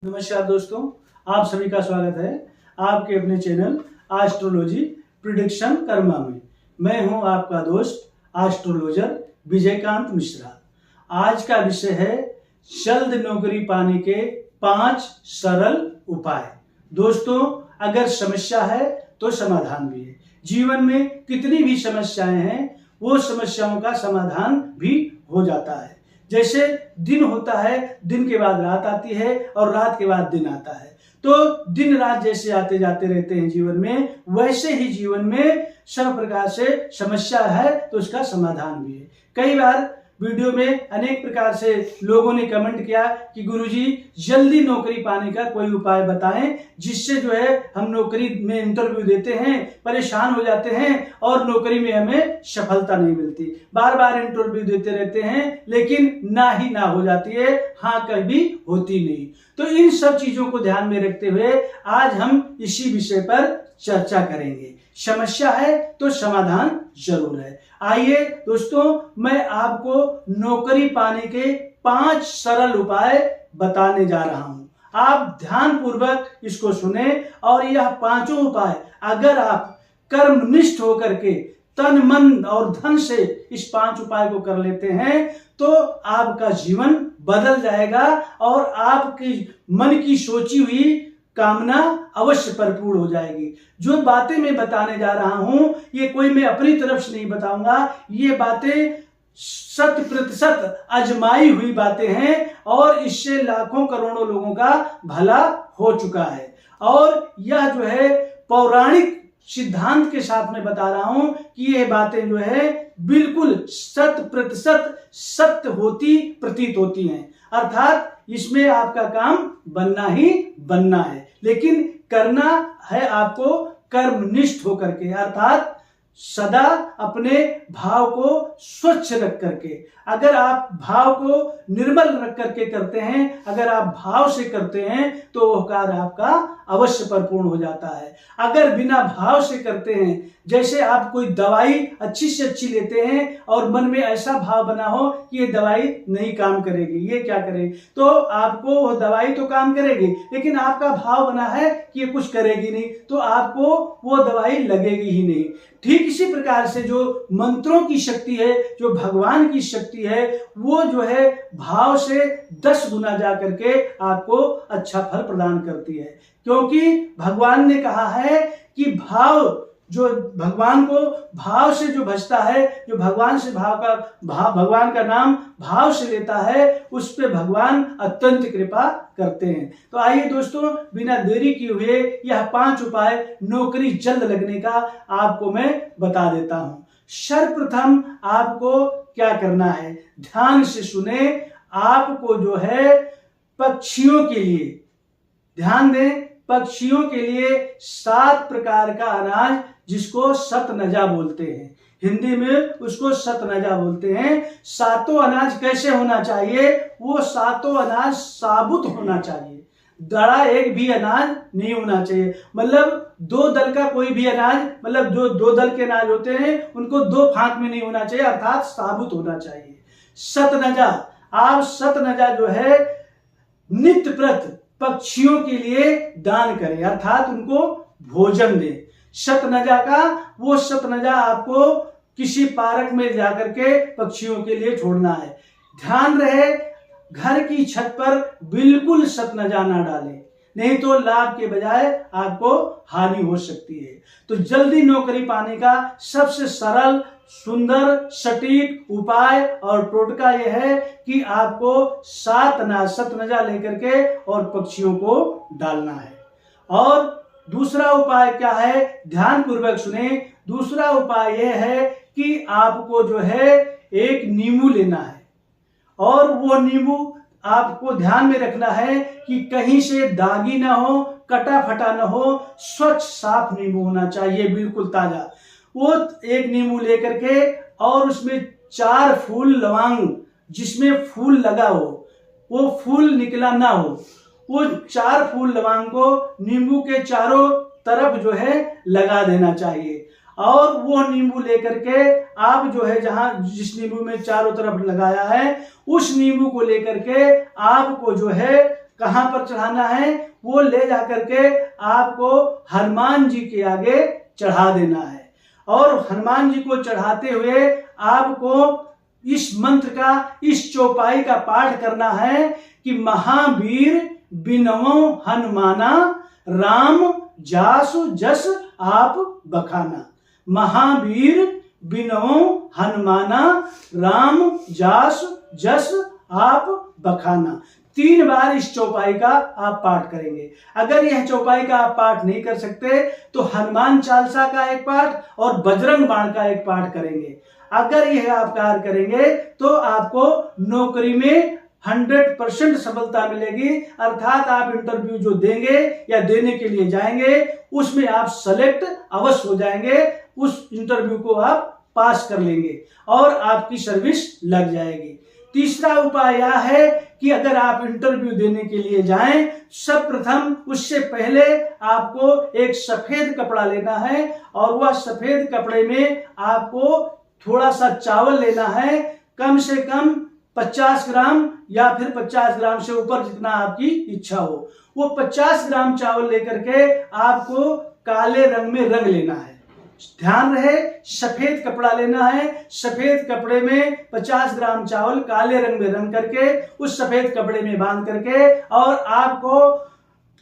नमस्कार दोस्तों, आप सभी का स्वागत है आपके अपने चैनल एस्ट्रोलॉजी प्रिडिक्शन कर्मा में। मैं हूं आपका दोस्त एस्ट्रोलॉजर विजयकांत मिश्रा। आज का विषय है जल्द नौकरी पाने के 5 सरल उपाय। दोस्तों, अगर समस्या है तो समाधान भी है। जीवन में कितनी भी समस्याएं हैं, वो समस्याओं का समाधान भी हो जाता है। जैसे दिन होता है, दिन के बाद रात आती है और रात के बाद दिन आता है, तो दिन रात जैसे आते जाते रहते हैं जीवन में, वैसे ही जीवन में सब प्रकार से समस्या है तो उसका समाधान भी है। कई बार वीडियो में अनेक प्रकार से लोगों ने कमेंट किया कि गुरुजी जल्दी नौकरी पाने का कोई उपाय बताएं, जिससे जो है हम नौकरी में इंटरव्यू देते हैं, परेशान हो जाते हैं और नौकरी में हमें सफलता नहीं मिलती। बार बार इंटरव्यू देते रहते हैं लेकिन ना ही ना हो जाती है, हाँ कभी होती नहीं। तो इन सब चीजों को ध्यान में रखते हुए आज हम इसी विषय पर चर्चा करेंगे। समस्या है तो समाधान जरूर है। आइए दोस्तों, मैं आपको नौकरी पाने के 5 सरल उपाय बताने जा रहा हूं। आप ध्यान पूर्वक इसको सुने और यह 5 उपाय अगर आप कर्मनिष्ठ होकर के तन मन और धन से इस 5 उपाय को कर लेते हैं तो आपका जीवन बदल जाएगा और आपकी मन की सोची हुई कामना अवश्य परिपूर्ण हो जाएगी। जो बातें मैं बताने जा रहा हूं, ये कोई मैं अपनी तरफ से नहीं बताऊंगा, ये बातें 100% आजमाई हुई बातें हैं और इससे लाखों करोड़ों लोगों का भला हो चुका है। और यह जो है पौराणिक सिद्धांत के साथ में बता रहा हूं कि ये बातें जो है बिल्कुल 100% सत्य होती प्रतीत होती हैं। अर्थात इसमें आपका काम बनना ही बनना है, लेकिन करना है आपको कर्मनिष्ठ होकर के, अर्थात सदा अपने भाव को स्वच्छ रख करके। अगर आप भाव को निर्मल रख करके करते हैं, अगर आप भाव से करते हैं तो वह कार्य आपका अवश्य परिपूर्ण हो जाता है। अगर बिना भाव से करते हैं, जैसे आप कोई दवाई अच्छी से अच्छी लेते हैं और मन में ऐसा भाव बना हो कि ये दवाई नहीं काम करेगी, ये क्या करेगी, तो आपको वो दवाई तो काम करेगी, लेकिन आपका भाव बना है कि ये कुछ करेगी नहीं, तो आपको वो दवाई लगेगी ही नहीं। ठीक इसी प्रकार से जो मंत्रों की शक्ति है, जो भगवान की शक्ति है, वो जो है भाव से 10 गुना जा करके आपको अच्छा फल प्रदान करती है। क्योंकि भगवान ने कहा है कि भाव, जो भगवान को भाव से जो भजता है, जो भगवान से भगवान का नाम भाव से लेता है, उस पे भगवान अत्यंत कृपा करते हैं। तो आइए दोस्तों, बिना देरी किए हुए यह 5 उपाय नौकरी जल्द लगने का आपको मैं बता देता हूं। सर्वप्रथम आपको क्या करना है, ध्यान से सुने। आपको जो है पक्षियों के लिए, ध्यान दें, पक्षियों के लिए 7 प्रकार का अनाज, जिसको सतनजा बोलते हैं, हिंदी में उसको सतनजा बोलते हैं। 7 अनाज कैसे होना चाहिए, वो 7 अनाज साबुत होना चाहिए, दड़ा एक भी अनाज नहीं होना चाहिए। मतलब 2 दल का कोई भी अनाज, मतलब जो 2 दल के अनाज होते हैं उनको 2 फांक में नहीं होना चाहिए, अर्थात साबुत होना चाहिए। सतनजा, आप सतनजा जो है नित्य प्रत पक्षियों के लिए दान करें, अर्थात उनको भोजन दें। सतनजा का वो सतनजा आपको किसी पार्क में जाकर के पक्षियों के लिए छोड़ना है। ध्यान रहे, घर की छत पर बिल्कुल सतनजा ना डालें, नहीं तो लाभ के बजाय आपको हानि हो सकती है। तो जल्दी नौकरी पाने का सबसे सरल, सुंदर, सटीक उपाय और टोटका यह है कि आपको 7 अनाज सतनजा लेकर के और पक्षियों को डालना है। और दूसरा उपाय क्या है, ध्यान पूर्वक सुने। दूसरा उपाय यह है कि आपको जो है एक नींबू लेना है, और वो नींबू आपको ध्यान में रखना है कि कहीं से दागी ना हो, कटा फटा ना हो, स्वच्छ साफ नींबू होना चाहिए, बिल्कुल ताजा। वो एक नींबू लेकर के और उसमें 4 फूल लौंग, जिसमें फूल लगा हो, वो फूल निकला ना हो, वो 4 फूल लौंग को नींबू के चारों तरफ जो है लगा देना चाहिए। और वो नींबू लेकर के आप जो है जहां जिस नींबू में चारों तरफ लगाया है, उस नींबू को लेकर के आपको जो है कहाँ पर चढ़ाना है, वो ले जाकर के आपको हनुमान जी के आगे चढ़ा देना है। और हनुमान जी को चढ़ाते हुए आपको इस मंत्र का, इस चौपाई का पाठ करना है कि महावीर बिनवो हनुमाना, राम जासु जस आप बखाना। महावीर बिनवो हनुमाना, राम जासु जस आप बखाना। 3 बार इस चौपाई का आप पाठ करेंगे। अगर यह चौपाई का आप पाठ नहीं कर सकते तो हनुमान चालीसा का एक पाठ और बजरंग बाण का एक पाठ करेंगे। अगर यह आप कार्य करेंगे तो आपको नौकरी में 100% सफलता मिलेगी। अर्थात आप इंटरव्यू जो देंगे या देने के लिए जाएंगे उसमें आप सेलेक्ट अवश्य हो जाएंगे, उस इंटरव्यू को आप पास कर लेंगे और आपकी सर्विस लग जाएगी। तीसरा उपाय यह है कि अगर आप इंटरव्यू देने के लिए जाएं, सर्वप्रथम उससे पहले आपको एक सफेद कपड़ा लेना है और वह सफेद कपड़े में आपको थोड़ा सा चावल लेना है, कम से कम 50 ग्राम या फिर 50 ग्राम से ऊपर जितना आपकी इच्छा हो। वो 50 ग्राम चावल लेकर के आपको काले रंग में रंग लेना है। ध्यान रहे, सफेद कपड़ा लेना है, सफेद कपड़े में 50 ग्राम चावल काले रंग में रंग करके उस सफेद कपड़े में बांध करके और आपको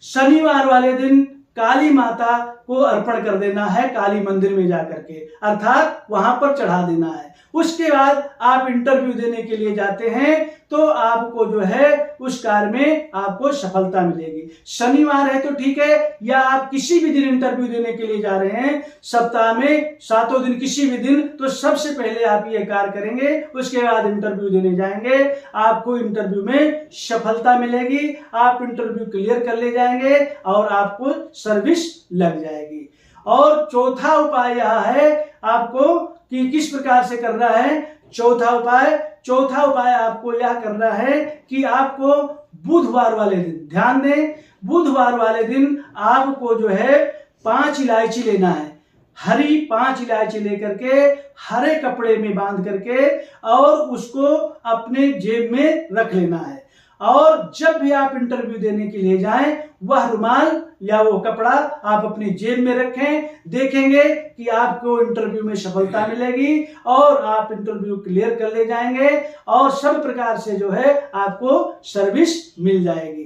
शनिवार वाले दिन काली माता को अर्पण कर देना है, काली मंदिर में जाकर के, अर्थात वहां पर चढ़ा देना है। उसके बाद आप इंटरव्यू देने के लिए जाते हैं तो आपको जो है उस कार्य में आपको सफलता मिलेगी। शनिवार है तो ठीक है, या आप किसी भी दिन इंटरव्यू देने के लिए जा रहे हैं, सप्ताह में 7 दिन किसी भी दिन, तो सबसे पहले आप ये कार्य करेंगे, उसके बाद इंटरव्यू देने जाएंगे, आपको इंटरव्यू में सफलता मिलेगी, आप इंटरव्यू क्लियर कर ले जाएंगे और आपको सर्विस लग जाएगी। और चौथा उपाय यह है आपको कि किस प्रकार से करना है। चौथा उपाय आपको यह करना है कि आपको बुधवार वाले दिन, ध्यान दें, बुधवार वाले दिन आपको जो है 5 इलायची लेना है, हरी 5 इलायची लेकर के हरे कपड़े में बांध करके और उसको अपने जेब में रख लेना है। और जब भी आप इंटरव्यू देने के लिए जाएं, वह रुमाल या वो कपड़ा आप अपनी जेब में रखें। देखेंगे कि आपको इंटरव्यू में सफलता मिलेगी और आप इंटरव्यू क्लियर कर ले जाएंगे और सब प्रकार से जो है आपको सर्विस मिल जाएगी।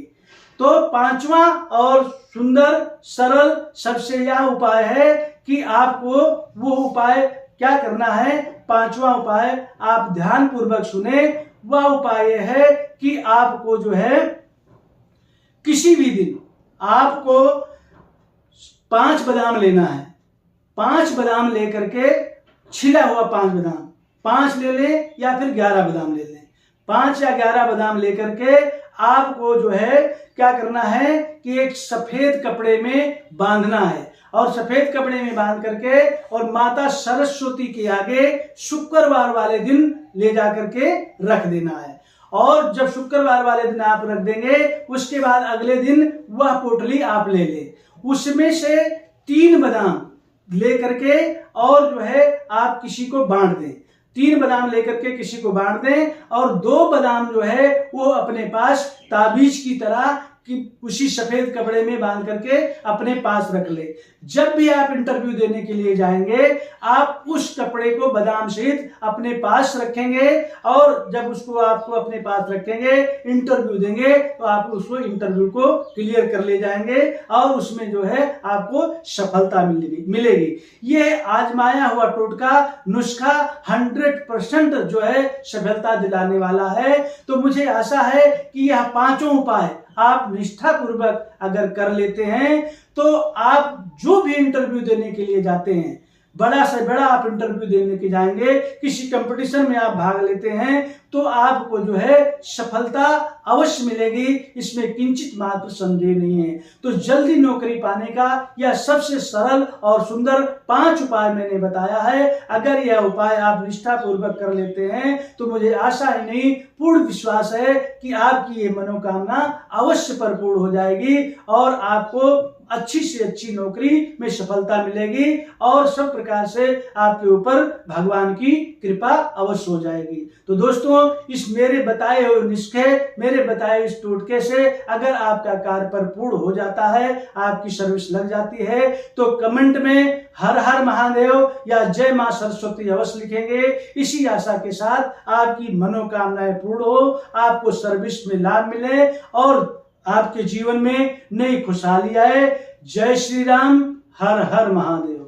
तो 5वां और सुंदर सरल सबसे यह उपाय है कि आपको वो उपाय क्या करना है। 5वां उपाय आप ध्यान पूर्वक सुने। वह उपाय है कि आपको जो है किसी भी दिन आपको 5 बादाम लेना है। 5 बादाम लेकर के, छिला हुआ 5 बादाम, 5 ले लें या फिर 11 बादाम ले लें, 5 या 11 बादाम लेकर के आपको जो है क्या करना है कि एक सफेद कपड़े में बांधना है और सफेद कपड़े में बांध करके और माता सरस्वती के आगे शुक्रवार वाले दिन ले जाकर के रख देना है। और जब शुक्रवार वाले दिन आप रख देंगे, उसके बाद अगले दिन वह पोटली आप ले लें, उसमें से 3 बादाम ले करके और जो है आप किसी को बांट दें। 3 बादाम लेकर के किसी को बांट दें और 2 बादाम जो है वो अपने पास ताबीज की तरह कि उसी सफेद कपड़े में बांध करके अपने पास रख ले। जब भी आप इंटरव्यू देने के लिए जाएंगे, आप उस कपड़े को बादाम सहित अपने पास रखेंगे और जब उसको आपको अपने पास रखेंगे, इंटरव्यू देंगे तो आप उसको इंटरव्यू को क्लियर कर ले जाएंगे और उसमें जो है आपको सफलता मिलेगी। यह आजमाया हुआ टोटका नुस्खा 100% जो है सफलता दिलाने वाला है। तो मुझे आशा है कि यह 5 उपाय आप निष्ठा पूर्वक अगर कर लेते हैं तो आप जो भी इंटरव्यू देने के लिए जाते हैं, बड़ा से बड़ा आप इंटरव्यू देने के जाएंगे, किसी कंपटीशन में आप भाग लेते हैं तो आपको जो है सफलता अवश्य मिलेगी, इसमें किंचित मात्र संदेह नहीं है। तो जल्दी नौकरी पाने का यह सबसे सरल और सुंदर 5 उपाय मैंने बताया है। अगर यह उपाय आप निष्ठा पूर्वक कर लेते हैं तो मुझे आशा ही नहीं, पूर्ण विश्वास है कि आपकी ये मनोकामना अवश्य परिपूर्ण हो जाएगी और आपको अच्छी से अच्छी नौकरी में सफलता मिलेगी और सब प्रकार से आपके ऊपर भगवान की कृपा अवश्य हो जाएगी। तो दोस्तों, इस मेरे बताए हुए नुस्खे, मेरे बताए इस टोटके से अगर आपका कार्य परिपूर्ण हो जाता है, आपकी सर्विस लग जाती है, तो कमेंट में हर हर महादेव या जय मां सरस्वती अवश्य लिखेंगे। इसी आशा के साथ आपकी मनोकामनाएं पूर्ण हो, आपको सर्विस में लाभ मिले और आपके जीवन में नई खुशहाली आए। जय श्री राम, हर हर महादेव।